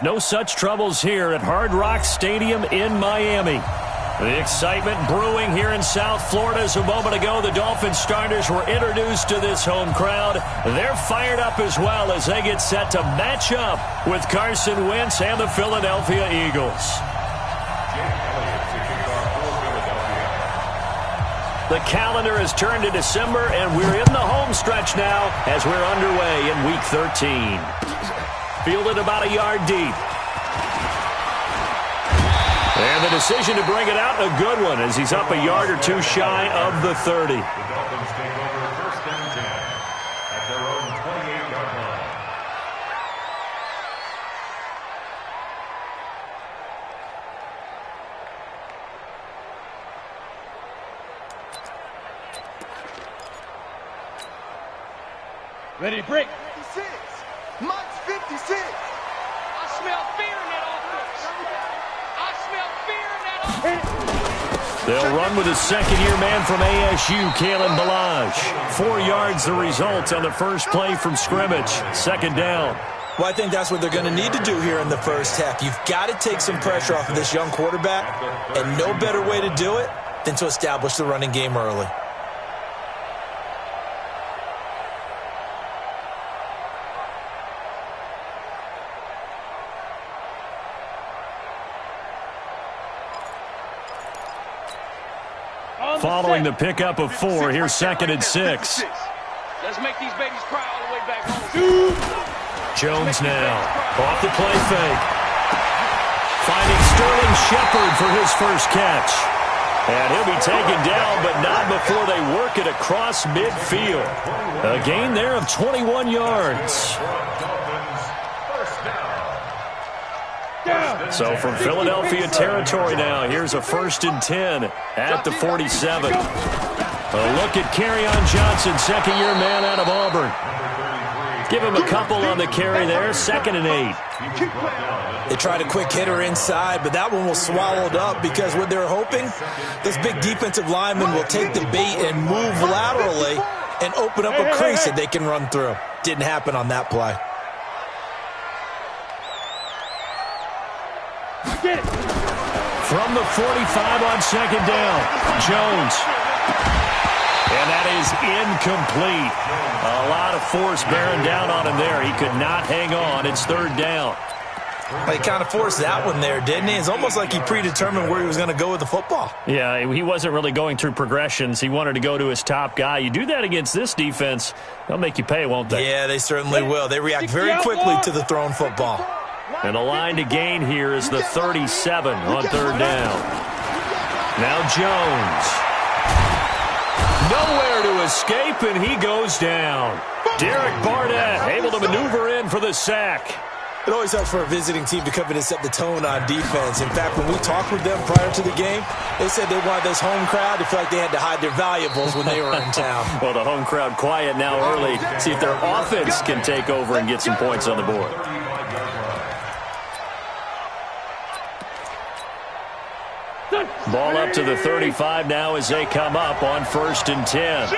No such troubles here at Hard Rock Stadium in Miami. The excitement brewing here in South Florida as a moment ago the Dolphins starters were introduced to this home crowd. They're fired up as well as they get set to match up with Carson Wentz and the Philadelphia Eagles. The calendar has turned to December, and we're in the home stretch now as we're underway in Week 13. Fielded about a yard deep. And the decision to bring it out, a good one, as he's up a yard or two shy of the 30. The Dolphins take over first and 10 at their own 28-yard line. Ready to break. 56. Mike's 56. I smell fear in that offense. I smell fear in that offense. They'll run with a second-year man from ASU, Kalen Ballage. 4 yards the result on the first play from scrimmage. Second down. Well, I think that's what they're going to need to do here in the first half. You've got to take some pressure off of this young quarterback, and no better way to do it than to establish the running game early. Following the pickup of 4, here's second and 6. Let's make these babies cry all the way back home. Jones now, off the play fake. Finding Sterling Shepard for his first catch. And he'll be taken down, but not before they work it across midfield. A gain there of 21 yards. So from Philadelphia territory now, here's a first and 10 at the 47. A look at Kerryon Johnson, second-year man out of Auburn. Give him a couple on the carry there, second and 8. They tried a quick hitter inside, but that one was swallowed up because what they're hoping, this big defensive lineman will take the bait and move laterally and open up a crease that they can run through. Didn't happen on that play. From the 45 on second down, Jones. And that is incomplete. A lot of force bearing down on him there. He could not hang on. It's third down. He kind of forced that one there, didn't he? It's almost like he predetermined where he was going to go with the football. Yeah, he wasn't really going through progressions. He wanted to go to his top guy. You do that against this defense, they'll make you pay, won't they? Yeah, they certainly will. They react very quickly to the thrown football. And the line to gain here is the 37 on third down. Now Jones. Nowhere to escape, and he goes down. Derek Barnett able to maneuver in for the sack. It always helps for a visiting team to come in and set the tone on defense. In fact, when we talked with them prior to the game, they said they wanted this home crowd to feel like they had to hide their valuables when they were in town. Well, the home crowd quiet now early. See if their offense can take over and get some points on the board. Ball up to the 35 now as they come up on first and 10.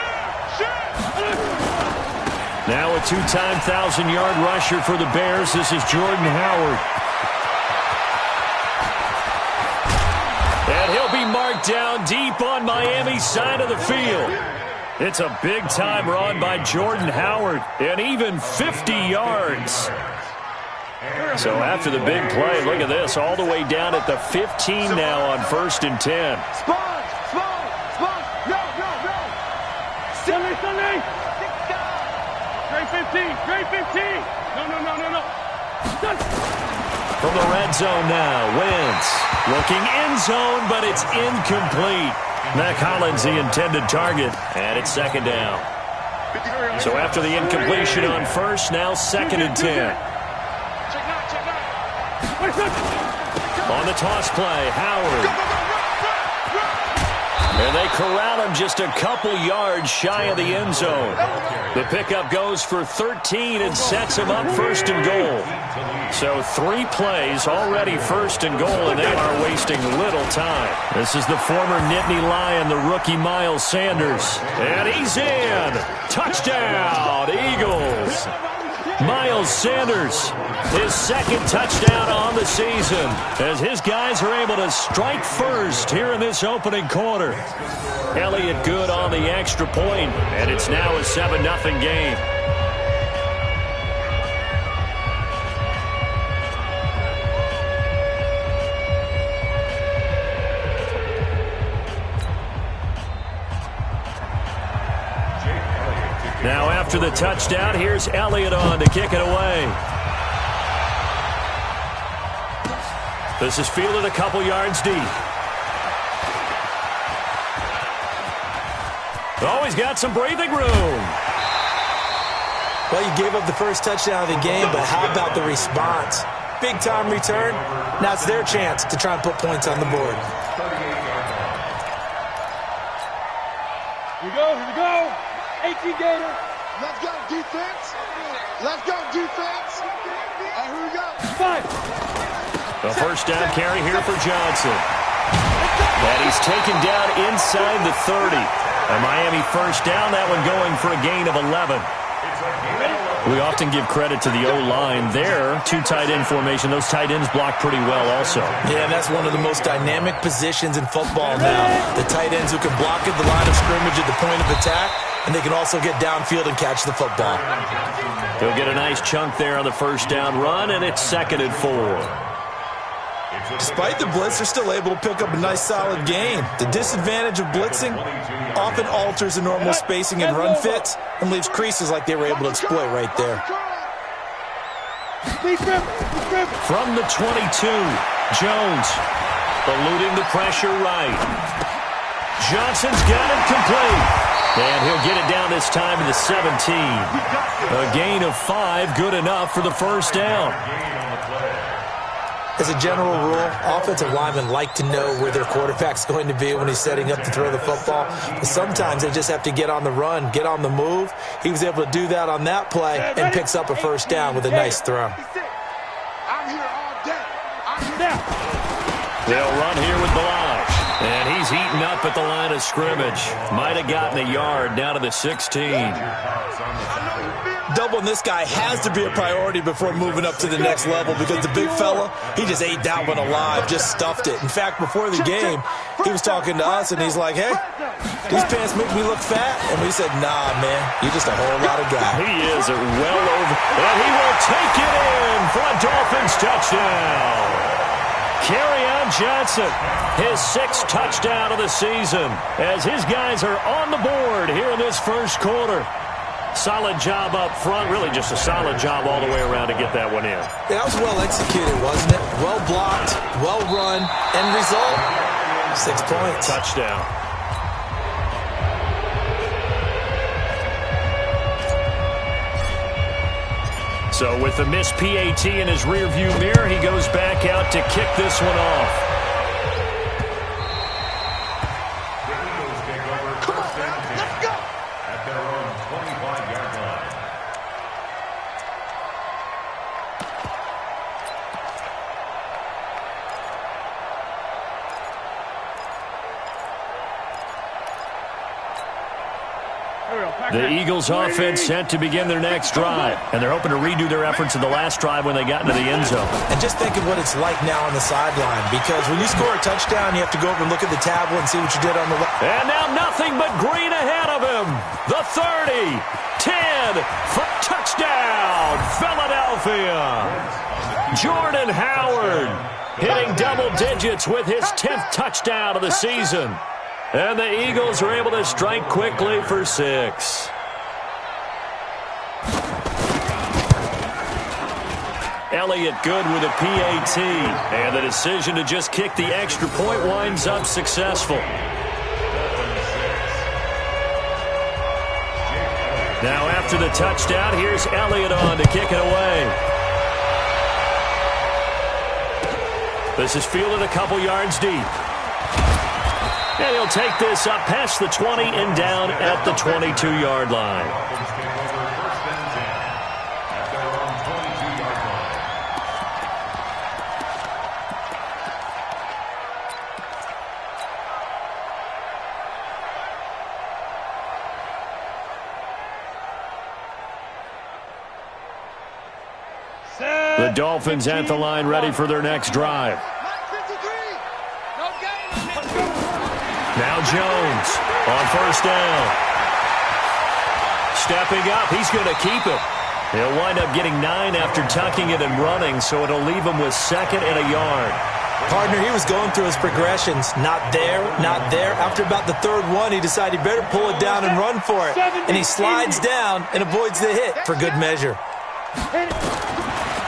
Now a two-time 1,000-yard rusher for the Bears. This is Jordan Howard. And he'll be marked down deep on Miami's side of the field. It's a big-time run by Jordan Howard, and even 50 yards. So after the big play, look at this, all the way down at the 15 now on first and 10. Spawn! No! Stanley! Straight 15! Straight 15! No! From the red zone now, Wentz looking end zone, but it's incomplete. Mac Hollins the intended target, and it's second down. So after the incompletion on first, now second and 10. On the toss play, Howard. And they corral him just a couple yards shy of the end zone. The pickup goes for 13 and sets him up first and goal. So 3 plays already first and goal, and they are wasting little time. This is the former Nittany Lion, the rookie Miles Sanders. And he's in. Touchdown, Eagles. Miles Sanders, his second touchdown on the season, as his guys are able to strike first here in this opening quarter. Elliott good on the extra point, and it's now a 7-0 game. Now after the touchdown, here's Elliott on to kick it away. This is fielded a couple yards deep. Oh, he's got some breathing room. Well, you gave up the first touchdown of the game, but how about the response? Big-time return. Now it's their chance to try and put points on the board. Here we go. 18 Gator. Let's go, defense. Let's go, defense. And here we go. 5. A first down carry here for Johnson. And he's taken down inside the 30. A Miami first down, that one going for a gain of 11. We often give credit to the O-line there. 2 tight end formation. Those tight ends block pretty well also. Yeah, that's one of the most dynamic positions in football now. The tight ends who can block at the line of scrimmage at the point of attack, and they can also get downfield and catch the football. He'll get a nice chunk there on the first down run, and it's 2nd and 4. Despite the blitz, they're still able to pick up a nice, solid gain. The disadvantage of blitzing often alters the normal spacing and run fits and leaves creases like they were able to exploit right there. From the 22, Jones eluding the pressure right. Johnson's got it complete. And he'll get it down this time to the 17. A gain of 5, good enough for the first down. As a general rule, offensive linemen like to know where their quarterback's going to be when he's setting up to throw the football. But sometimes they just have to get on the run, get on the move. He was able to do that on that play and picks up a first down with a nice throw. I'm here all day. They'll run here with Balaj. And he's heating up at the line of scrimmage. Might have gotten a yard down to the 16. Doubling this guy has to be a priority before moving up to the next level because the big fella, he just ate that one alive, just stuffed it. In fact, before the game, he was talking to us, and he's like, hey, these pants make me look fat. And we said, nah, man, you're just a whole lot of guy. He is well over, and he will take it in for a Dolphins touchdown. Kerryon Johnson, his 6th touchdown of the season, as his guys are on the board here in this first quarter. Solid job up front, really just a solid job all the way around to get that one in. That was well executed, wasn't it? Well blocked, well run, end result, 6 points. Touchdown. So with the missed PAT in his rearview mirror, he goes back out to kick this one off. Come on, man. Let's go. At their own 25-yard line. The Eagles offense set to begin their next drive, and they're hoping to redo their efforts in the last drive when they got into the end zone. And just think of what it's like now on the sideline, because when you score a touchdown, you have to go over and look at the tablet and see what you did on the left. And now nothing but green ahead of him. The 30, 10, for touchdown, Philadelphia. Jordan Howard hitting double digits with his 10th touchdown of the season. And the Eagles are able to strike quickly for 6. Elliott good with a PAT. And the decision to just kick the extra point winds up successful. Now after the touchdown, here's Elliott on to kick it away. This is fielded a couple yards deep. And he'll take this up past the 20 and down at the 22-yard line. Dolphins at the line ready for their next drive. Now Jones on first down. Stepping up, he's going to keep it. He'll wind up getting 9 after tucking it and running, so it'll leave him with 2nd and a yard. Partner, he was going through his progressions. Not there, not there. After about the 3rd one, he decided he better pull it down and run for it. And he slides down and avoids the hit for good measure.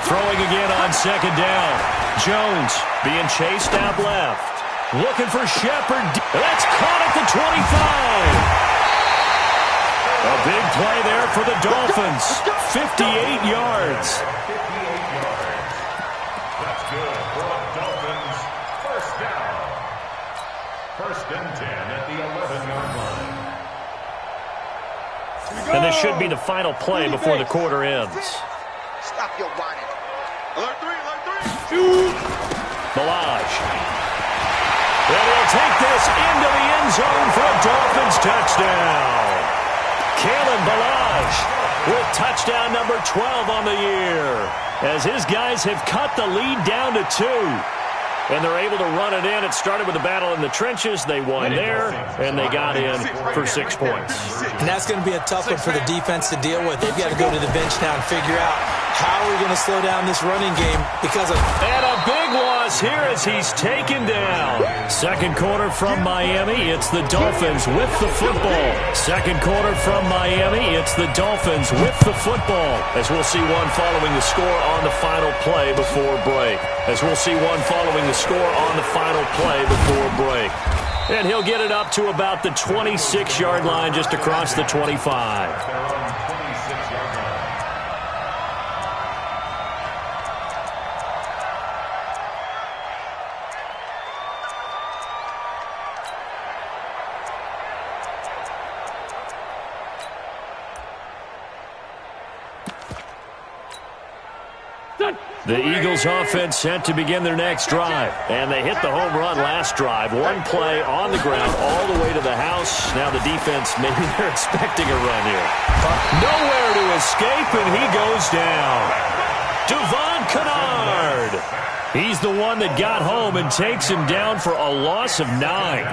Throwing again on 2nd down. Jones being chased out left. Looking for Shepard. That's caught at the 25. A big play there for the Dolphins. 58 yards. That's good for the Dolphins. First down. 1st and 10 at the 11-yard line. And this should be the final play before the quarter ends. Stop your whining. Alert 3. Shoot. Balaj. And he'll take this into the end zone for a Dolphins touchdown. Kalen Balaj with touchdown number 12 on the year, as his guys have cut the lead down to 2. And they're able to run it in. It started with a battle in the trenches. They won there, and they got in for 6 points. And that's going to be a tough one for the defense to deal with. They've got to go to the bench now and figure out how are we going to slow down this running game because of... And a big loss here as he's taken down. 2nd quarter from Miami. It's the Dolphins with the football. 2nd quarter from Miami. It's the Dolphins with the football. As we'll see one following the score on the final play before break. And he'll get it up to about the 26-yard line just across the 25. The Eagles offense set to begin their next drive. And they hit the home run last drive. One play on the ground all the way to the house. Now the defense, maybe they're expecting a run here. Nowhere to escape, and he goes down. Devon Kennard. He's the one that got home and takes him down for a loss of 9.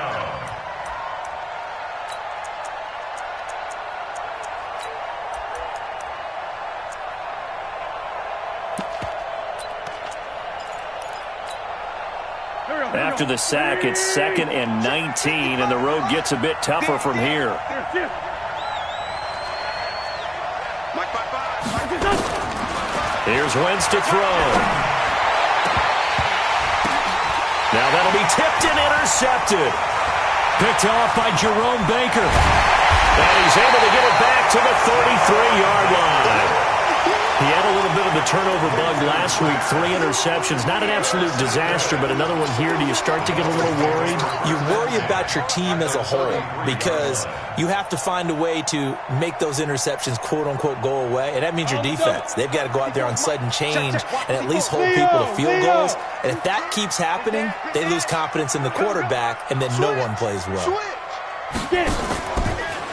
After the sack, it's 2nd and 19, and the road gets a bit tougher from here. Here's Wentz to throw. Now that'll be tipped and intercepted. Picked off by Jerome Baker. And he's able to get it back to the 33-yard line. He had a little bit of the turnover bug last week, 3 interceptions. Not an absolute disaster, but another one here. Do you start to get a little worried? You worry about your team as a whole because you have to find a way to make those interceptions, quote-unquote, go away, and that means your defense. They've got to go out there on sudden change and at least hold people to field goals. And if that keeps happening, they lose confidence in the quarterback, and then no one plays well.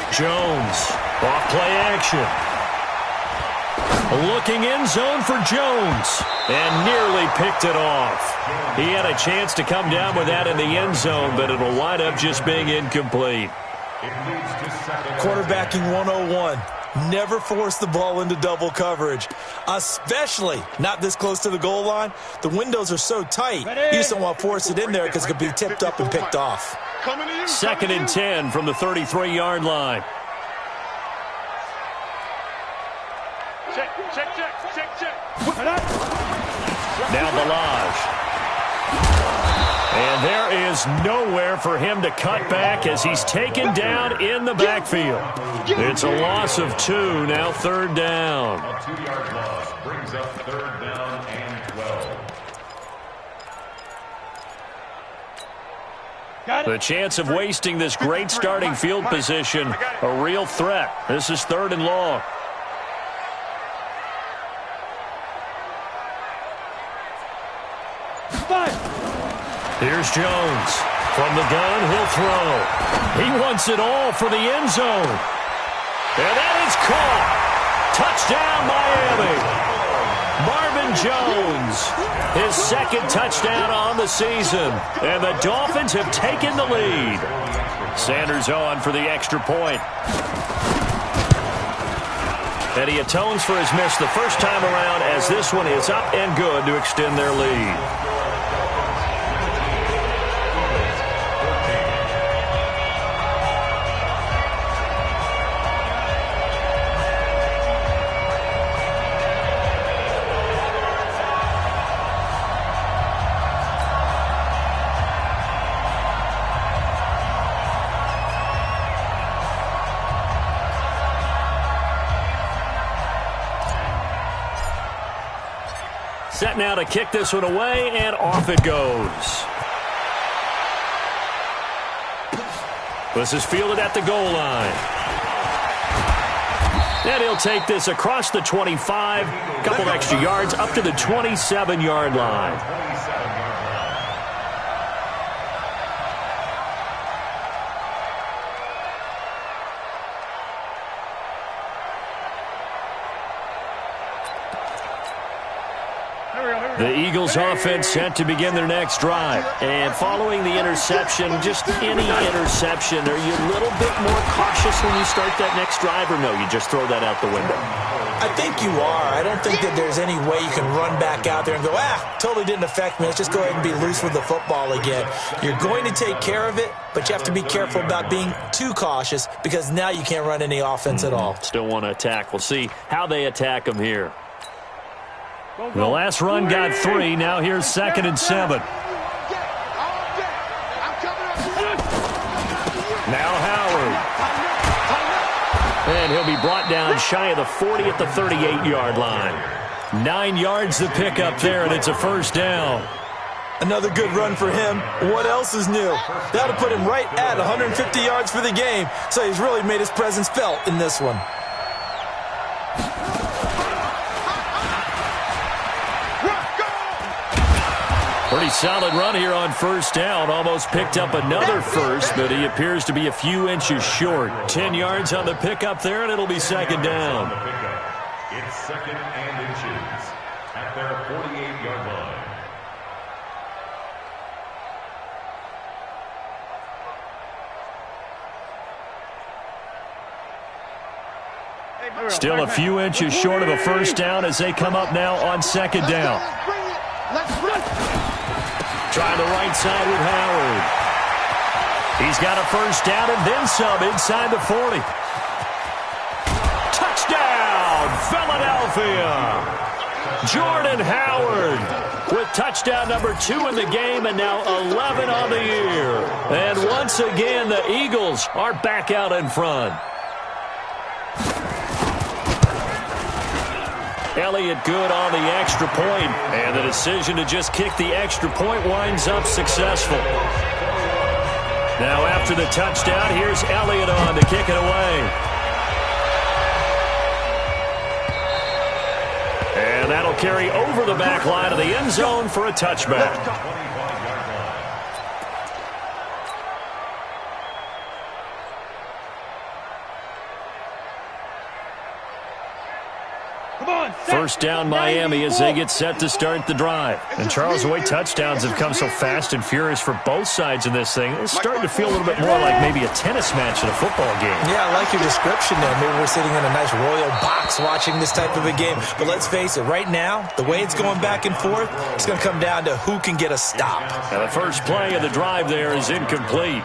Jones, off play action. Looking end zone for Jones, and nearly picked it off. He had a chance to come down with that in the end zone, but it'll wind up just being incomplete. Quarterbacking 101. Never force the ball into double coverage, especially not this close to the goal line. The windows are so tight, you just don't want to force it in there because it could be tipped up and picked off. 2nd and 10 from the 33-yard line. Now Balaj. And there is nowhere for him to cut back as he's taken down in the backfield. It's a loss of 2, now 3rd down. A 2-yard loss brings up 3rd down and 12. The chance of wasting this great starting field position, a real threat. This is 3rd and long. Here's Jones. From the gun, he'll throw. He wants it all for the end zone. And that is caught. Touchdown, Miami. Marvin Aaron Jones. His second touchdown on the season. And the Dolphins have taken the lead. Sanders on for the extra point. And he atones for his miss the first time around as this one is up and good to extend their lead. Set now to kick this one away, and off it goes. This is fielded at the goal line. And he'll take this across the 25, a couple extra yards, up to the 27-yard line. The Eagles offense set to begin their next drive. And following the interception, just any interception, are you a little bit more cautious when you start that next drive, or no, you just throw that out the window? I think you are. I don't think that there's any way you can run back out there and go, totally didn't affect me. Let's just go ahead and be loose with the football again. You're going to take care of it, but you have to be careful about being too cautious because now you can't run any offense at all. Still want to attack. We'll see how they attack them here. The last run got 3. Now here's 2nd and 7. Now Howard. And he'll be brought down shy of the 40 at the 38-yard line. 9 yards to pick up there, and it's a first down. Another good run for him. What else is new? That'll put him right at 150 yards for the game, so he's really made his presence felt in this one. Pretty solid run here on first down. Almost picked up another first, but he appears to be a few inches short. 10 yards on the pickup there, and it'll be 2nd down. It's 2nd and inches at their 48-yard line. Still a few inches short of a first down as they come up now on 2nd down. Trying the right side with Howard. He's got a first down and then some inside the 40. Touchdown, Philadelphia. Jordan Howard with touchdown number 2 in the game and now 11 on the year. And once again, the Eagles are back out in front. Elliott good on the extra point, and the decision to just kick the extra point winds up successful. Now after the touchdown, here's Elliott on to kick it away. And that'll carry over the back line of the end zone for a touchback. First down Miami as they get set to start the drive. And Charles, the way touchdowns have come so fast and furious for both sides in this thing, it's starting to feel a little bit more like maybe a tennis match in a football game. Yeah, I like your description there. Maybe we're sitting in a nice royal box watching this type of a game. But let's face it, right now, the way it's going back and forth, it's going to come down to who can get a stop. Now the first play of the drive there is incomplete.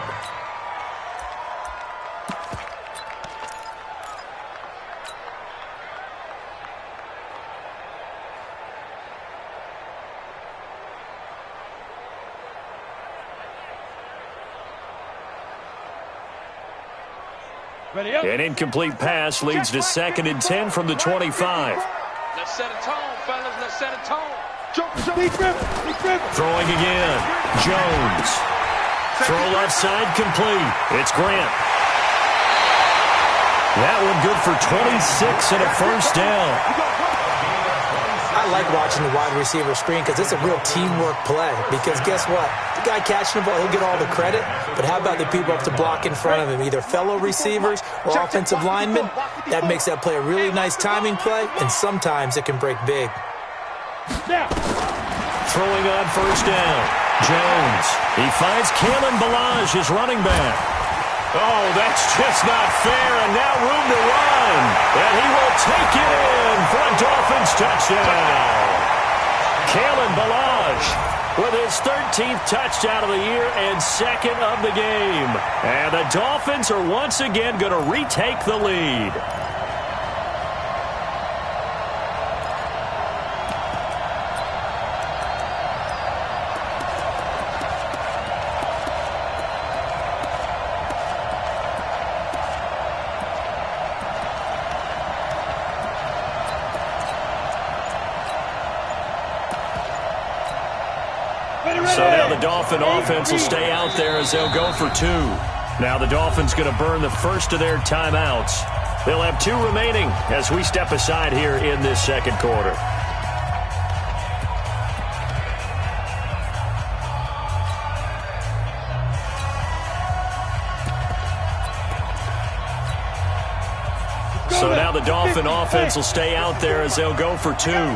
An incomplete pass leads to 2nd and 10 from the 25. Let's set a tone, fellas. Let's set a tone. Throwing again. Jones. Throw left side complete. It's Grant. That one good for 26 and a first down. I like watching the wide receiver screen because it's a real teamwork play. Because guess what? The guy catching the ball, he'll get all the credit. But how about the people up to block in front of him? Either fellow receivers or offensive linemen. That makes that play a really nice timing play, and sometimes it can break big. Now. Throwing on first down. Jones. He finds Kalen Ballage, his running back. Oh, that's just not fair, and now room to run. And he will take it in for a Dolphins touchdown. Kalen Ballage with his 13th touchdown of the year and second of the game. And the Dolphins are once again going to retake the lead. So now the Dolphin offense will stay out there as they'll go for two. Now the Dolphins going to burn the first of their timeouts. They'll have two remaining as we step aside here in this second quarter. So now the Dolphin offense will stay out there as they'll go for two.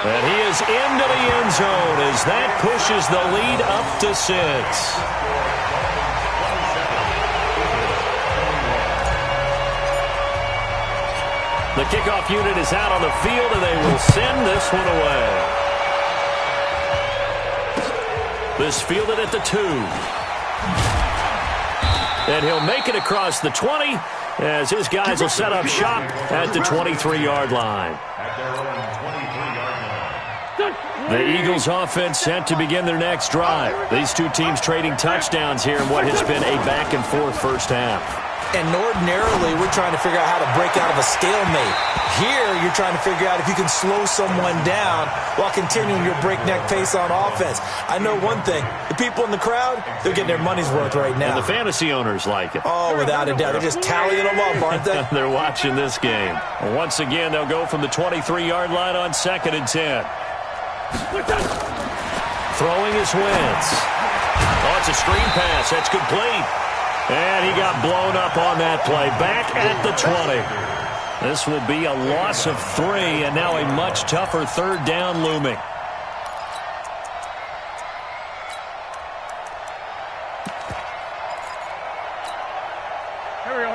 And he is into the end zone as that pushes the lead up to 6. The kickoff unit is out on the field, and they will send this one away. This fielded at the 2. And he'll make it across the 20 as his guys will set up shop at the 23-yard line. The Eagles offense set to begin their next drive. These two teams trading touchdowns here in what has been a back-and-forth first half. And ordinarily, we're trying to figure out how to break out of a stalemate. Here, you're trying to figure out if you can slow someone down while continuing your breakneck pace on offense. I know one thing. The people in the crowd, they're getting their money's worth right now. And the fantasy owners like it. Oh, without a doubt. They're just tallying them up, aren't they? They're watching this game. Once again, they'll go from the 23-yard line on 2nd and 10. Throwing is Wentz. Oh, it's a screen pass. That's complete. And he got blown up on that play. Back at the 20. This will be a loss of 3, and now a much tougher third down looming.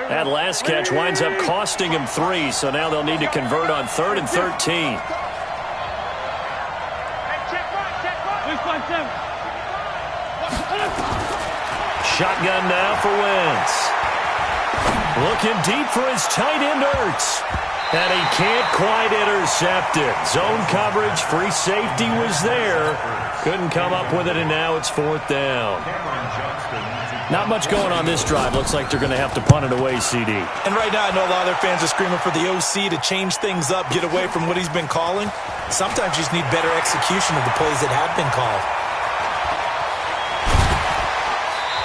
That last catch winds up costing him 3, so now they'll need to convert on 3rd and 13. Shotgun now for Wentz. Looking deep for his tight end, Ertz. And he can't quite intercept it. Zone coverage, free safety was there. Couldn't come up with it, and now it's 4th down. Not much going on this drive. Looks like they're going to have to punt it away, CD. And right now, I know a lot of their fans are screaming for the OC to change things up, get away from what he's been calling. Sometimes you just need better execution of the plays that have been called.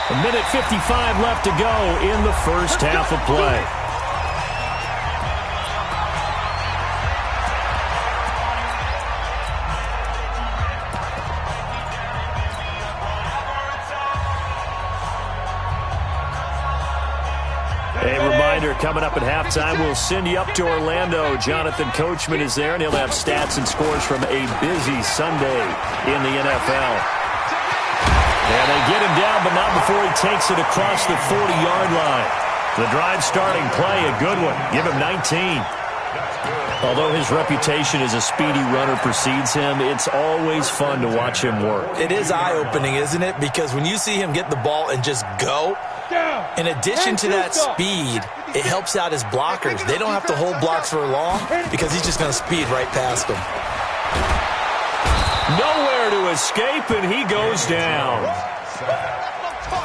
A minute 55 left to go in the first half of play. A reminder, coming up at halftime, we'll send you up to Orlando. Jonathan Coachman is there, and he'll have stats and scores from a busy Sunday in the NFL. And they get him down, but not before he takes it across the 40-yard line. The drive starting play, a good one. Give him 19. Although his reputation as a speedy runner precedes him, it's always fun to watch him work. It is eye-opening, isn't it? Because when you see him get the ball and just go, in addition to that speed, it helps out his blockers. They don't have to hold blocks for long because he's just going to speed right past them. Nowhere to escape, and he goes down.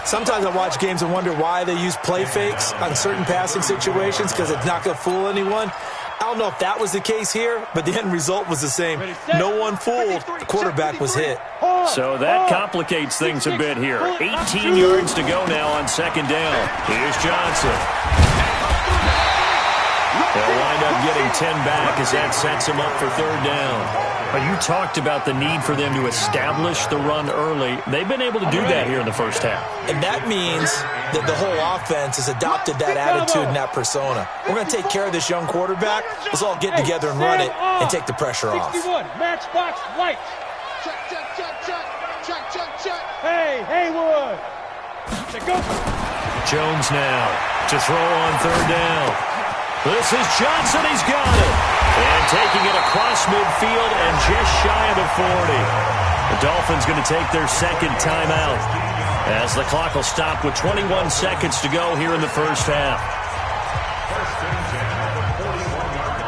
Sometimes I watch games and wonder why they use play fakes on certain passing situations because it's not going to fool anyone. I don't know if that was the case here, but the end result was the same. No one fooled. The quarterback was hit. So that complicates things a bit here. 18 yards to go now on 2nd down. Here's Johnson. They'll wind up getting 10 back as that sets them up for third down. You talked about the need for them to establish the run early. They've been able to do that here in the first half. And that means that the whole offense has adopted that attitude and that persona. We're going to take care of this young quarterback. Let's all get together and run it and take the pressure off. 61, matchbox white. Check, check, check, check. Check, check, check. Hey, Haywood. Check go. Jones now to throw on third down. This is Johnson. He's got it. And taking it across midfield and just shy of the 40. The Dolphins going to take their second timeout as the clock will stop with 21 seconds to go here in the first half. First and 10 at the 41-yard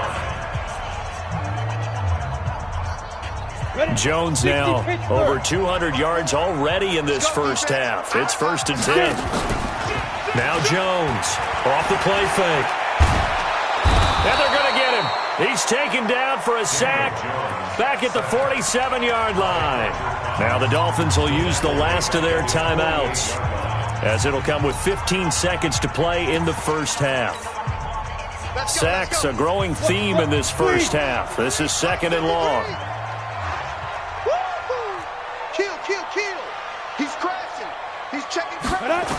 line. Jones now over 200 yards already in this first half. It's first and 10. Now Jones off the play fake. And they're going to get him. He's taken down for a sack back at the 47-yard line. Now the Dolphins will use the last of their timeouts as it'll come with 15 seconds to play in the first half. Sacks a growing theme in this first half. This is second and long. Kill, kill, kill. He's crashing. He's checking crash.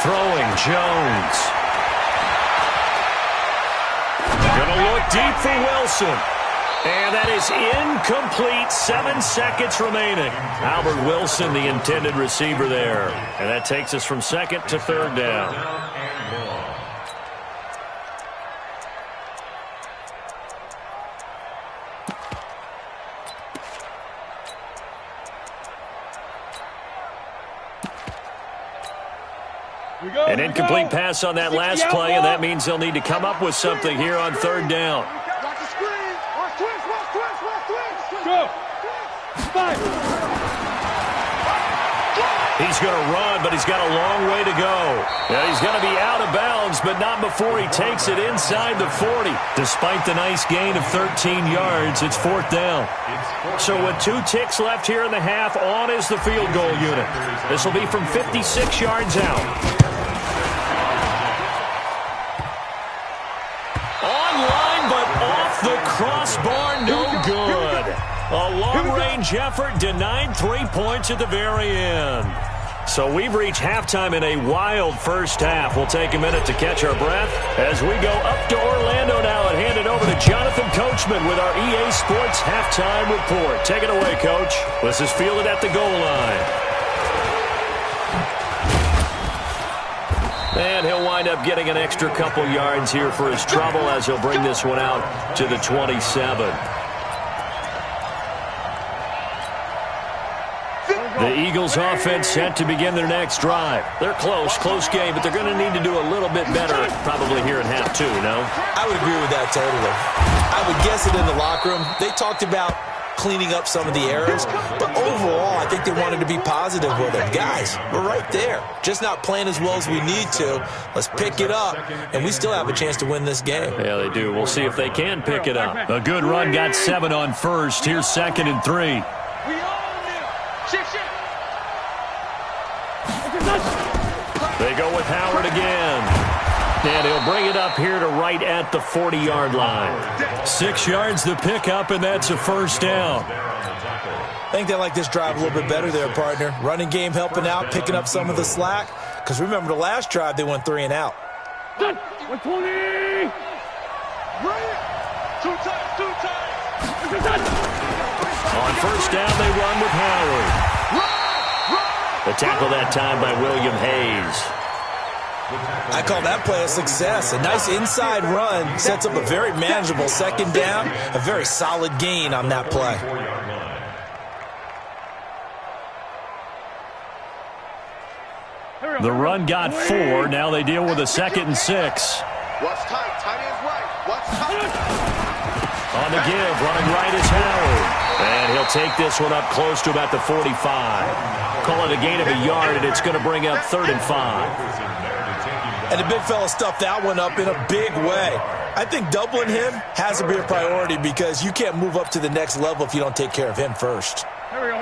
Throwing Jones. Gonna look deep for Wilson. And that is incomplete. 7 seconds remaining. Albert Wilson, the intended receiver there. And that takes us from second to third down. An incomplete pass on that last play, and that means they'll need to come up with something here on third down. Watch the screen. Watch twist, watch twist, watch twist. Go. Five. He's going to run, but he's got a long way to go. Yeah, he's going to be out of bounds, but not before he takes it inside the 40. Despite the nice gain of 13 yards, it's fourth down. So with 2 ticks left here in the half, on is the field goal unit. This will be from 56 yards out. Online, but off the crossbar, no good. A long-range effort denied 3 points at the very end. So we've reached halftime in a wild first half. We'll take a minute to catch our breath as we go up to Orlando now and hand it over to Jonathan Coachman with our EA Sports Halftime Report. Take it away, Coach. This is fielded at the goal line. And he'll wind up getting an extra couple yards here for his trouble as he'll bring this one out to the 27. The Eagles offense set to begin their next drive. They're close game, but they're going to need to do a little bit better probably here in half two, no? I would agree with that totally. I would guess it in the locker room. They talked about cleaning up some of the errors, but overall, I think they wanted to be positive with it. Guys, we're right there. Just not playing as well as we need to. Let's pick it up, and we still have a chance to win this game. Yeah, they do. We'll see if they can pick it up. A good run got 7 on first. Here's second and 3. They go with Howard again. And he'll bring it up here to right at the 40-yard line. 6 yards to pick up, and that's a first down. I think they like this drive a little bit better there, partner. Running game helping out, picking up some of the slack. Because remember, the last drive, they went 3 and out. 120. Two times. On first down, they run with Howard. The tackle that time by William Hayes. I call that play a success. A nice inside run sets up a very manageable second down. A very solid gain on that play. The run got 4. Now they deal with a second and 6. Watch tight. Tight ends right. Watch tight. On the give, running right is Howard. And he'll take this one up close to about the 45. Call it a gain of a yard, and it's going to bring up 3rd and 5. And the big fella stuffed that one up in a big way. I think doubling him has to be a priority because you can't move up to the next level if you don't take care of him first. Here we go.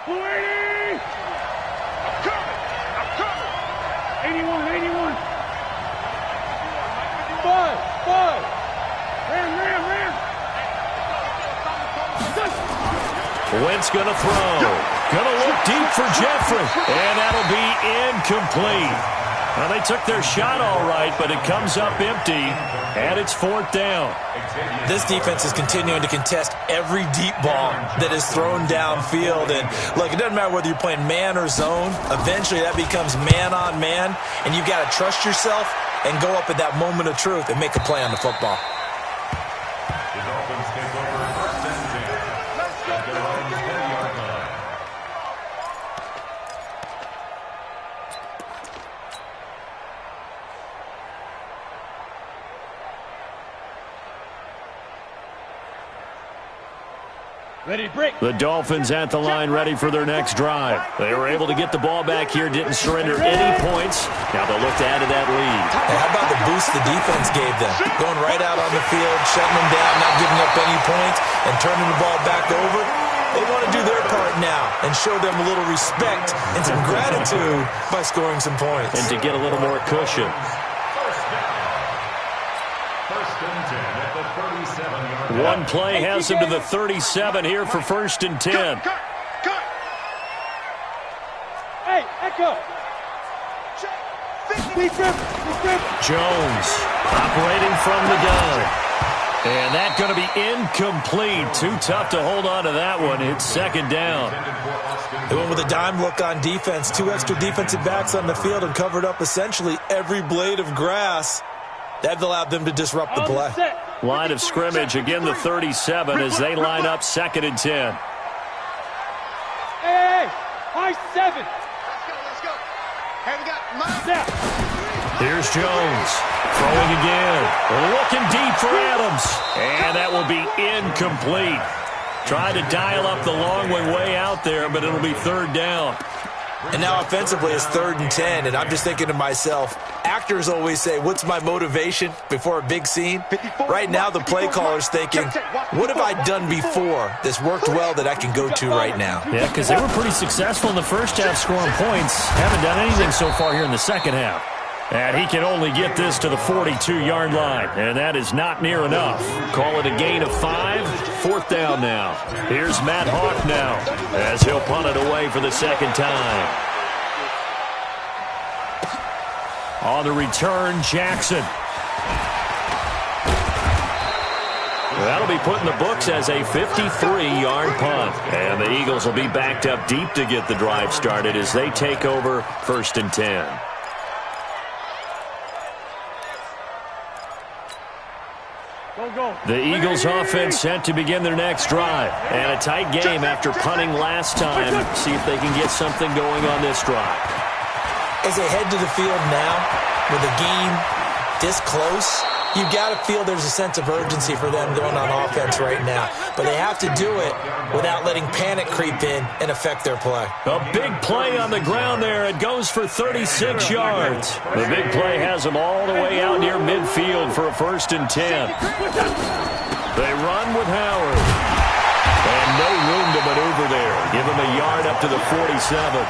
280. I'm coming. 81. 5. Wentz going to throw. Going to look deep for Jeffrey. And that'll be incomplete. Well, they took their shot all right, but it comes up empty, and it's 4th down. This defense is continuing to contest every deep ball that is thrown downfield. And, look, it doesn't matter whether you're playing man or zone. Eventually, that becomes man-on-man, and you've got to trust yourself and go up at that moment of truth and make a play on the football. The Dolphins take over 1st and 10 at their own 10-yard line. Ready, break. The Dolphins at the line, ready for their next drive. They were able to get the ball back here, didn't surrender any points. Now they'll look to add to that lead. Hey, how about the boost the defense gave them? Going right out on the field, shutting them down, not giving up any points, and turning the ball back over. They want to do their part now and show them a little respect and some gratitude by scoring some points. And to get a little more cushion. 1st and 10 at the 37-yard line. One play has them to the 37 here for 1st and 10. Hey, Echo. Jones operating from the gun. And that's going to be incomplete. Too tough to hold on to that one. It's 2nd down. They went with a dime look on defense. 2 extra defensive backs on the field and covered up essentially every blade of grass. That allowed them to disrupt the play. Line of scrimmage, again the 37 as they line up 2nd and 10. Hey, high 7. Let's go. Hey, we got Snap. Here's Jones. Throwing again. Looking deep for Adams. And that will be incomplete. Tried to dial up the long way out there, but it'll be 3rd down. And now offensively it's 3rd and 10, and I'm just thinking to myself, actors always say, what's my motivation before a big scene? Right now the play caller's thinking, what have I done before that's worked well that I can go to right now? Yeah, because they were pretty successful in the first half scoring points. Haven't done anything so far here in the second half. And he can only get this to the 42-yard line, and that is not near enough. Call it a gain of 5. 4th down now. Here's Matt Hawk now as he'll punt it away for the 2nd time. On the return, Jackson. That'll be put in the books as a 53-yard punt. And the Eagles will be backed up deep to get the drive started as they take over 1st and 10. The Eagles offense set to begin their next drive. And a tight game after punting last time. See if they can get something going on this drive. As they head to the field now, with the game this close, you've got to feel there's a sense of urgency for them going on offense right now. But they have to do it without letting panic creep in and affect their play. A big play on the ground there. It goes for 36 yards. The big play has them all the way out near midfield for a 1st and 10. They run with Howard. And no room to maneuver there. Give him a yard up to the 47.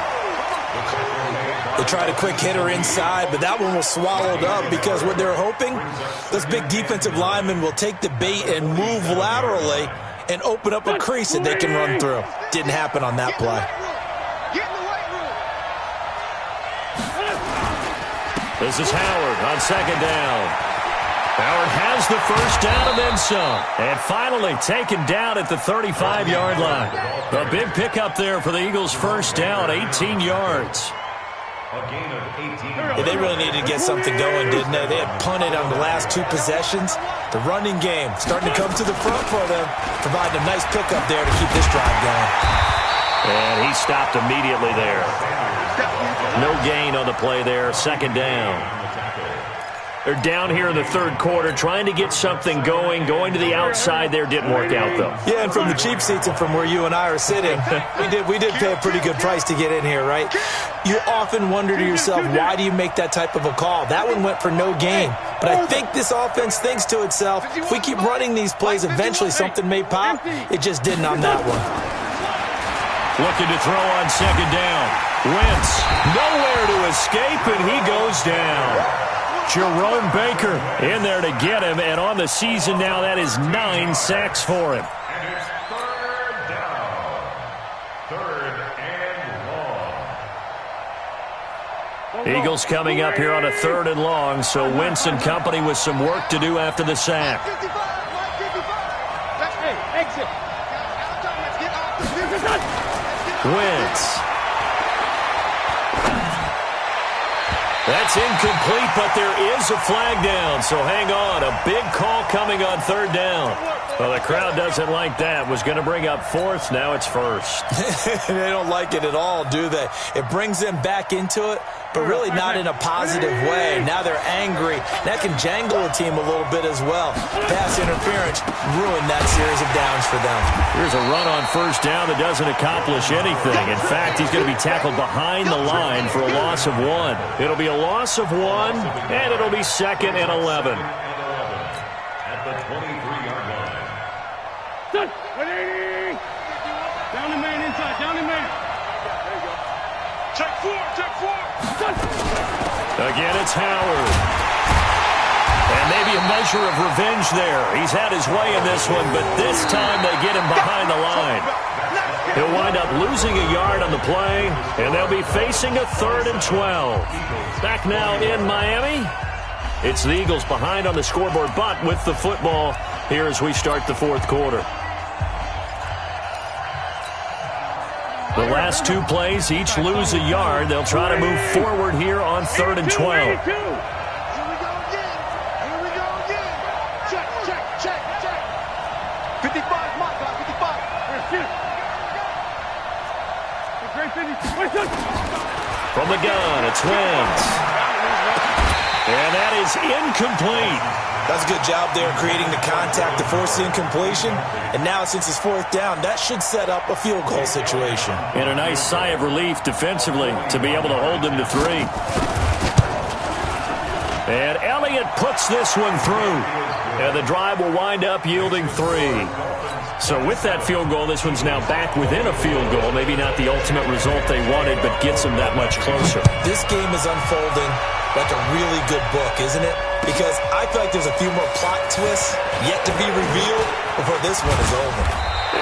They tried a quick hitter inside, but that one was swallowed up because what they're hoping, those big defensive linemen will take the bait and move laterally and open up a crease that they can run through. Didn't happen on that play. This is Howard on 2nd down. Howard has the 1st down and then some. And finally taken down at the 35-yard line. A big pickup there for the Eagles' 1st down, 18 yards. Yeah, they really needed to get something going, didn't they? They had punted on the last 2 possessions. The running game starting to come to the front for them, providing a nice pickup there to keep this drive going. And he stopped immediately there. No gain on the play there, 2nd down. They're down here in the 3rd quarter, trying to get something going. Going to the outside there didn't work out, though. Yeah, and from the cheap seats and from where you and I are sitting, we did pay a pretty good price to get in here, right? You often wonder to yourself, why do you make that type of a call? That one went for no gain. But I think this offense thinks to itself, if we keep running these plays, eventually something may pop. It just didn't on that one. Looking to throw on 2nd down. Wentz, nowhere to escape, and he goes down. Jerome Baker in there to get him, and on the season now, that is 9 sacks for him. And it's 3rd down. Eagles coming up here on a 3rd and long, so Wentz and company with some work to do after the sack. Hey, exit. Wentz. That's incomplete, but there is a flag down, so hang on. A big call coming on 3rd down. Well, the crowd doesn't like that. Was going to bring up 4th. Now it's 1st. They don't like it at all, do they? It brings them back into it, but really not in a positive way. Now they're angry. That can jangle a team a little bit as well. Pass interference ruined that series of downs for them. Here's a run on 1st down that doesn't accomplish anything. In fact, he's going to be tackled behind the line for a loss of 1. It'll be a loss of 1, and it'll be 2nd and 11. At the 23-yard line. Down the man inside. Down the man. There you go. Check 4. Again, it's Howard. And maybe a measure of revenge there. He's had his way in this one, but this time they get him behind the line. He'll wind up losing a yard on the play, and they'll be facing a 3rd and 12. Back now in Miami. It's the Eagles behind on the scoreboard, but with the football here as we start the 4th quarter. The last 2 plays each lose a yard. They'll try to move forward here on 3rd and 12. Here we go again. Check. 55, my God, 55. From the gun, it's Wentz. And that is incomplete. That's a good job there creating the contact to force the incompletion. And now since it's 4th down, that should set up a field goal situation. And a nice sigh of relief defensively to be able to hold them to 3. And Elliott puts this one through. And the drive will wind up yielding 3. So with that field goal, this one's now back within a field goal. Maybe not the ultimate result they wanted, but gets them that much closer. This game is unfolding like a really good book, isn't it? Because I feel like there's a few more plot twists yet to be revealed before this one is over.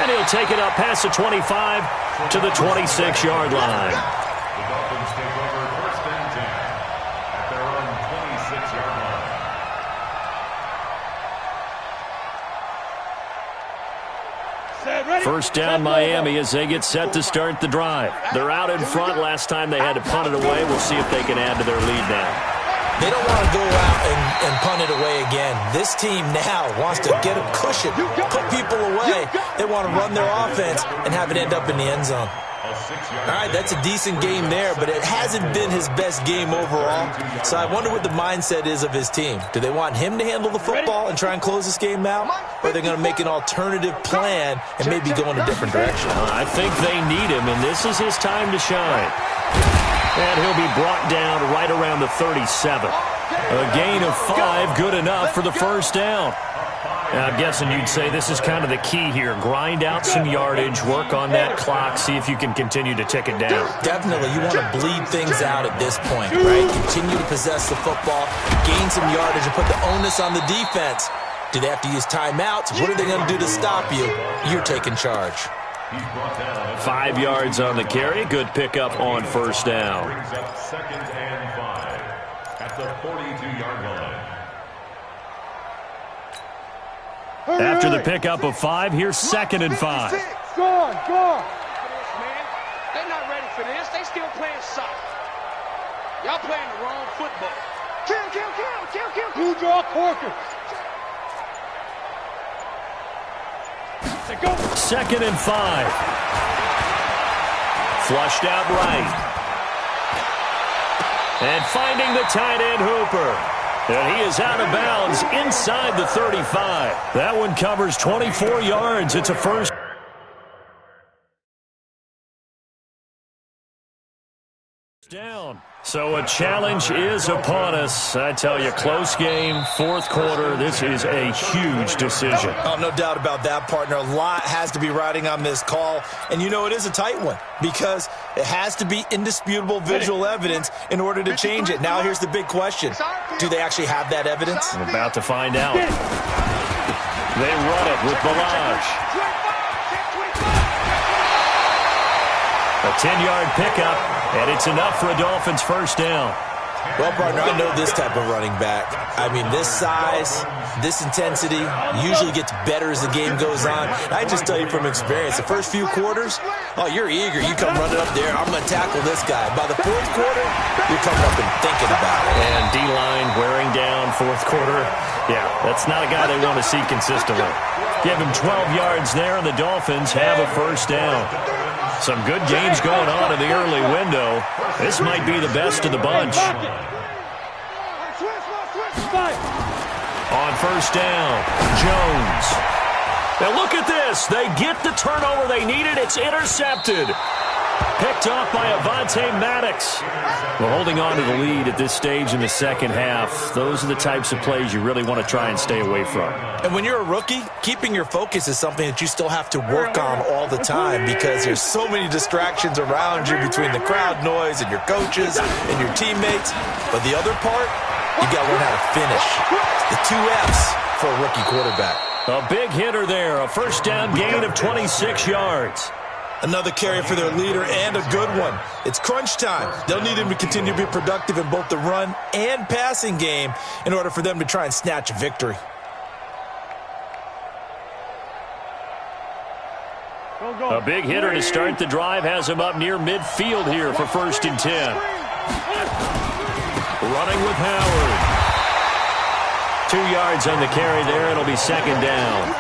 And he'll take it up past the 25 to the 26-yard line. The Dolphins take over 1st and 10 at their own 26-yard line. First down Miami as they get set to start the drive. They're out in front. Last time they had to punt it away. We'll see if they can add to their lead now. They don't want to go out and punt it away again. This team now wants to get a cushion, put people away. They want to run their offense and have it end up in the end zone. All right, that's a decent game there, but it hasn't been his best game overall. So I wonder what the mindset is of his team. Do they want him to handle the football and try and close this game out? Or are they going to make an alternative plan and maybe go in a different direction? I think they need him, and this is his time to shine. And he'll be brought down right around the 37. A gain of 5, good enough for the 1st down. Now, I'm guessing you'd say this is kind of the key here. Grind out some yardage, work on that clock, see if you can continue to tick it down. Definitely. You want to bleed things out at this point, right? Continue to possess the football, gain some yardage, and put the onus on the defense. Do they have to use timeouts? What are they going to do to stop you? You're taking charge. 5 yards on the carry. Good pickup on 1st down. Brings up 2nd and 5 at the 42-yard line. After the pickup of 5, here's 2nd and 5. Go on. Man, they're not ready for this. They still playing soccer. Y'all playing the wrong football. Kill. You draw Corker. 2nd and 5. Flushed out right. And finding the tight end Hooper. And he is out of bounds inside the 35. That one covers 24 yards. It's a 1st down. So a challenge is upon us. I tell you, close game, 4th quarter. This is a huge decision. Oh, no doubt about that, partner. A lot has to be riding on this call. And you know it is a tight one because it has to be indisputable visual evidence in order to change it. Now here's the big question. Do they actually have that evidence? We're about to find out. They run it with Balaj. A 10-yard pickup, and it's enough for a Dolphins 1st down. Well, partner, I know this type of running back. I mean, this size, this intensity usually gets better as the game goes on. I just tell you from experience, the first few quarters, oh, you're eager. You come running up there, I'm going to tackle this guy. By the fourth quarter, you're coming up and thinking about it. And D-line wearing down fourth quarter. Yeah, that's not a guy they want to see consistently. Give him 12 yards there, and the Dolphins have a first down. Some good games going on in the early window. This might be the best of the bunch. On first down, Jones. Now look at this. They get the turnover they needed. It's intercepted. Picked off by Avonte Maddox. Well, holding on to the lead at this stage in the second half, those are the types of plays you really want to try and stay away from. And when you're a rookie, keeping your focus is something that you still have to work on all the time because there's so many distractions around you between the crowd noise and your coaches and your teammates. But the other part, you got to learn how to finish. The 2 F's for a rookie quarterback. A big hitter there, a first down gain of 26 yards. Another carry for their leader and a good one. It's crunch time. They'll need him to continue to be productive in both the run and passing game in order for them to try and snatch a victory. A big hitter to start the drive has him up near midfield here for 1st and 10. Running with Howard. 2 yards on the carry there. It'll be 2nd down.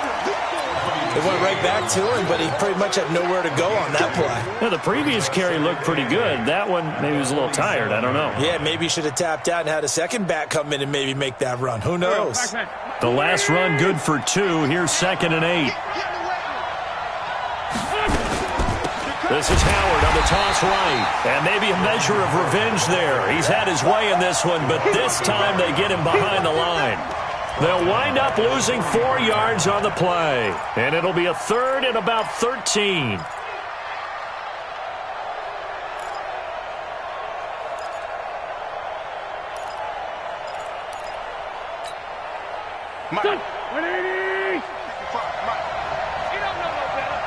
It went right back to him, but he pretty much had nowhere to go on that play. Yeah, the previous carry looked pretty good. That one, maybe he was a little tired. I don't know. Yeah, maybe he should have tapped out and had a second back come in and maybe make that run. Who knows? The last run good for 2. Here's 2nd and 8. This is Howard on the toss right. And maybe a measure of revenge there. He's had his way in this one, but this time they get him behind the line. They'll wind up losing 4 yards on the play. And it'll be a 3rd and about 13. Mike. 180. You don't know no better.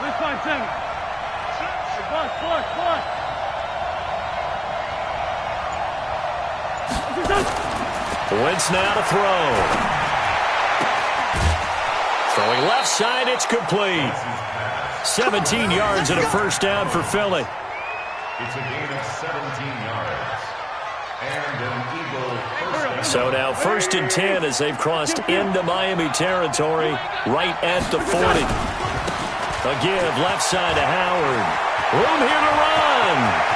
Let's find 7. Plus. Wentz now to throw. Throwing left side, it's complete. 17 yards and a first down for Philly. It's a gain of 17 yards. And an Eagle first. So now 1st and 10 as they've crossed into Miami territory right at the 40. A give left side to Howard. Room here to run.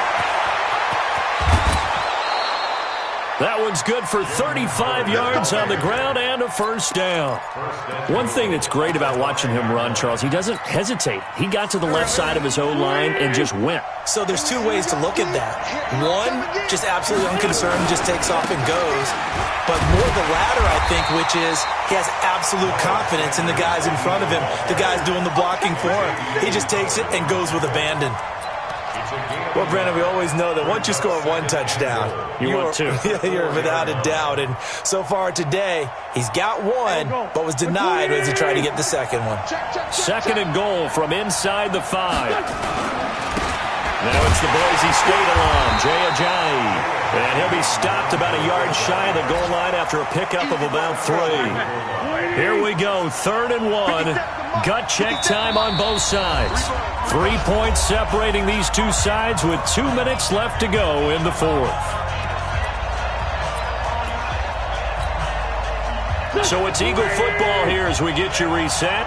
That one's good for 35 yards on the ground and a first down. One thing that's great about watching him run, Charles, he doesn't hesitate. He got to the left side of his O-line and just went. So there's 2 ways to look at that. One, just absolutely unconcerned, just takes off and goes. But more the latter, I think, which is he has absolute confidence in the guys in front of him, the guys doing the blocking for him. He just takes it and goes with abandon. Well, Brandon, we always know that once you score 1 touchdown, want 2. You're without a doubt. And so far today, he's got 1, but was denied as he tried to get the second one. 2nd and goal from inside the 5. Now it's the Boise State alum, Jay Ajayi. And he'll be stopped about a yard shy of the goal line after a pickup of about 3. Here we go, 3rd and 1. Gut check time on both sides. 3 points separating these 2 sides with 2 minutes left to go in the 4th. So it's Eagle football here as we get you reset.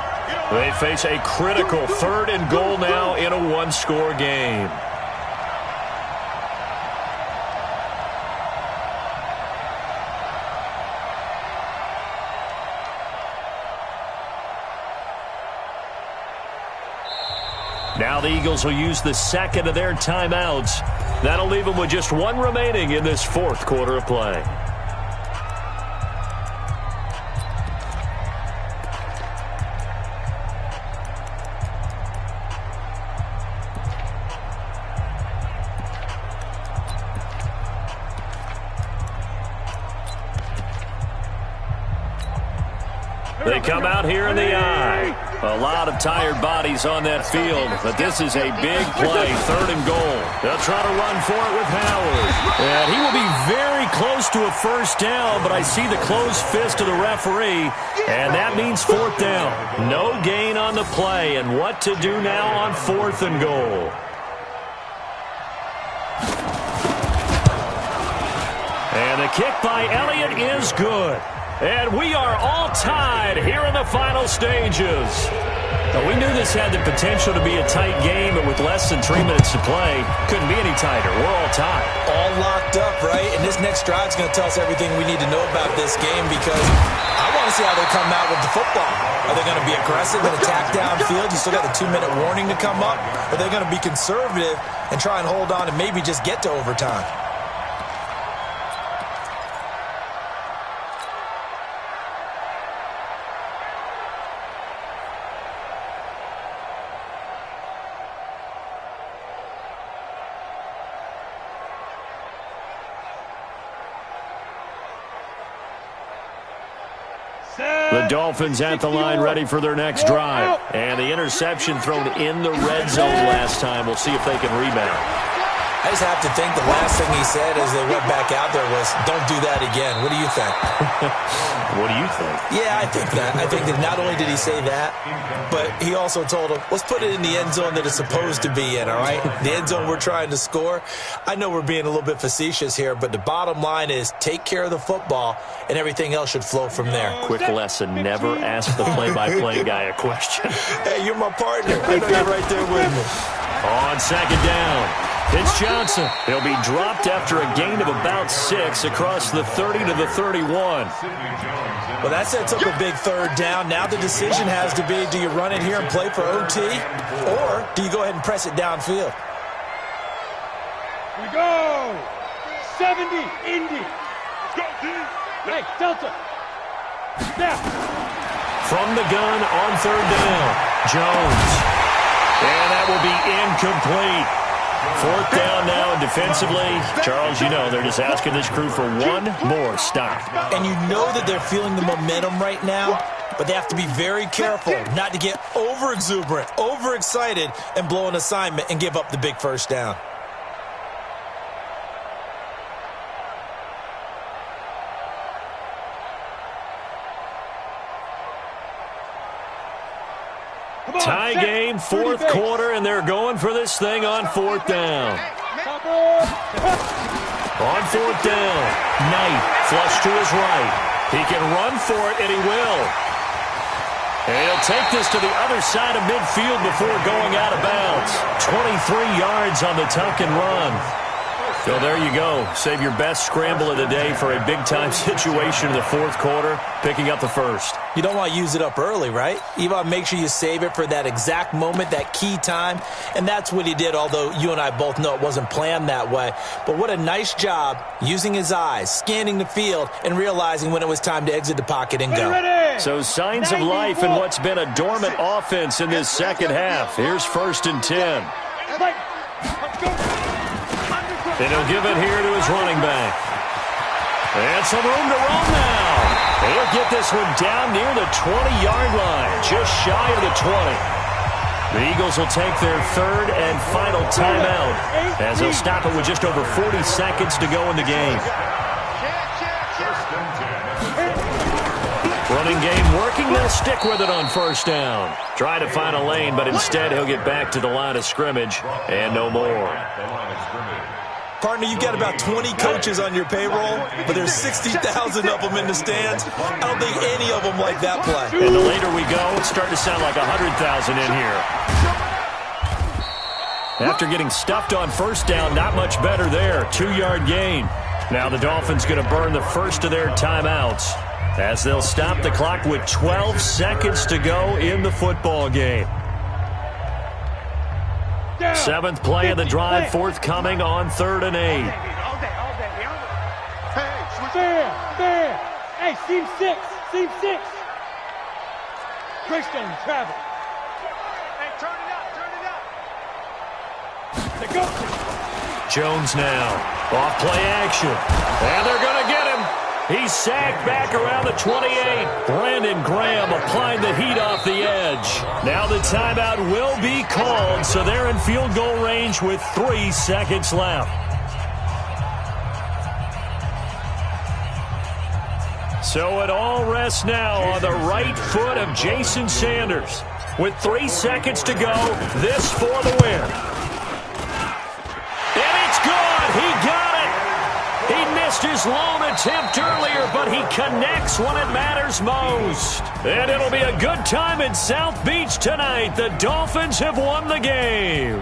They face a critical 3rd and goal now in a 1-score game. Now the Eagles will use the 2nd of their timeouts. That'll leave them with just 1 remaining in this 4th quarter of play. They come out here in the I. A lot of tired bodies on that field, but this is a big play, 3rd and goal. They'll try to run for it with Howard. And he will be very close to a first down, but I see the closed fist of the referee, and that means 4th down. No gain on the play, and what to do now on 4th and goal. And the kick by Elliott is good. And we are all tied here in the final stages. Now, we knew this had the potential to be a tight game, but with less than 3 minutes to play, couldn't be any tighter. We're all tied. All locked up, right? And this next drive is going to tell us everything we need to know about this game, because I want to see how they come out with the football. Are they going to be aggressive and attack downfield? You still got the 2-minute warning to come up. Or are they going to be conservative and try and hold on and maybe just get to overtime? The Dolphins at the line, ready for their next drive. And the interception thrown in the red zone last time. We'll see if they can rebound. I just have to think the last thing he said as they went back out there was, don't do that again. What do you think? What do you think? Yeah, I think that. I think that not only did he say that, but he also told him, let's put it in the end zone that it's supposed to be in, all right? The end zone we're trying to score. I know we're being a little bit facetious here, but the bottom line is take care of the football, and everything else should flow from there. Quick lesson, never ask the play-by-play guy a question. Hey, you're my partner. I know you're right there with me. On 2nd down. It's Johnson. He'll be dropped after a gain of about 6 across the 30 to the 31. Well, that sets up a big 3rd down. Now the decision has to be, do you run it here and play for OT, or do you go ahead and press it downfield? We go. 70, Indy. Let's go, D. Hey, Delta. Now. From the gun on 3rd down, Jones. And that will be incomplete. 4th down now, and defensively, Charles, you know, they're just asking this crew for one more stop. And you know that they're feeling the momentum right now, but they have to be very careful not to get over-exuberant, over-excited, and blow an assignment and give up the big first down. Tie game, 4th quarter, and they're going for this thing on 4th down. On 4th down, Knight flush to his right. He can run for it, and he will. And he'll take this to the other side of midfield before going out of bounds. 23 yards on the tuck and run. So there you go. Save your best scramble of the day for a big-time situation in the 4th quarter, picking up the 1st. You don't want to use it up early, right? You want to make sure you save it for that exact moment, that key time. And that's what he did, although you and I both know it wasn't planned that way. But what a nice job using his eyes, scanning the field, and realizing when it was time to exit the pocket and go. So signs of life in what's been a dormant offense in this second half. Here's 1st and 10. And he'll give it here to his running back. And some room to run now. He'll get this one down near the 20-yard line, just shy of the 20. The Eagles will take their 3rd and final timeout as they'll stop it with just over 40 seconds to go in the game. Running game working. They'll stick with it on 1st down. Try to find a lane, but instead he'll get back to the line of scrimmage and no more. Partner, you've got about 20 coaches on your payroll, but there's 60,000 of them in the stands. I don't think any of them like that play. And the later we go, it's starting to sound like 100,000 in here. After getting stuffed on 1st down, not much better there. 2-yard gain. Now the Dolphins going to burn the first of their timeouts as they'll stop the clock with 12 seconds to go in the football game. 7th play of the drive, forthcoming on 3rd and 8. There. Hey, seam 6. Greystone, travel. Hey, turn it up. Jones now. Off play action. And they're going to get him. He's sacked back around the 28. Brandon Graham applying the heat off the edge. Now the timeout will be called, so they're in field goal range with 3 seconds left. So it all rests now on the right foot of Jason Sanders. With 3 seconds to go, this for the win. And it's good. He got it. He missed his lone attempt earlier, but he connects when it matters most. And it'll be a good time in South Beach tonight. The Dolphins have won the game.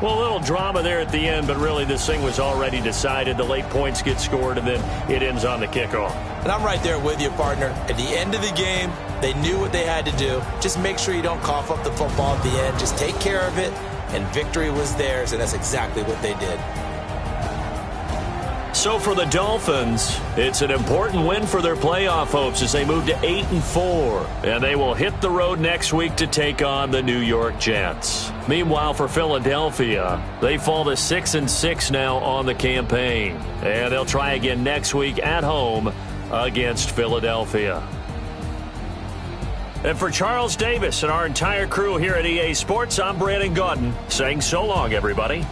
Well, a little drama there at the end, but really this thing was already decided. The late points get scored, and then it ends on the kickoff. And I'm right there with you, partner. At the end of the game, they knew what they had to do. Just make sure you don't cough up the football at the end. Just take care of it, and victory was theirs, and that's exactly what they did. So for the Dolphins, it's an important win for their playoff hopes as they move to 8-4. And they will hit the road next week to take on the New York Jets. Meanwhile, for Philadelphia, they fall to 6-6 now on the campaign. And they'll try again next week at home against Philadelphia. And for Charles Davis and our entire crew here at EA Sports, I'm Brandon Gaudin saying so long, everybody.